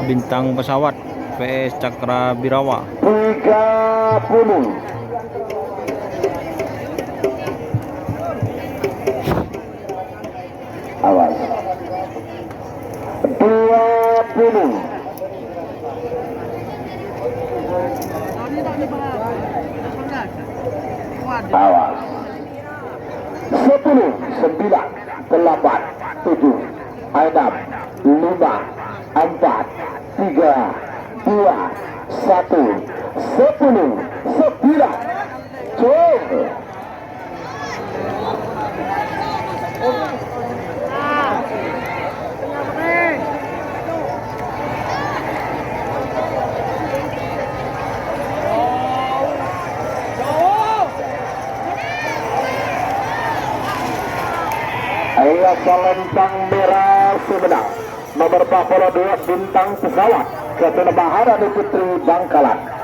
Bintang Pesawat PS Cakra Birawa. 30. Awas. 20. Awas. 10, 9, 8, 7, 6, 5, 4, 3, 2, 1, 10, 9. Cukup. Ayo Selentang Merah Sumedang nomor 42 Bintang Pesawat Ketua Maharani Putri Bangkalan.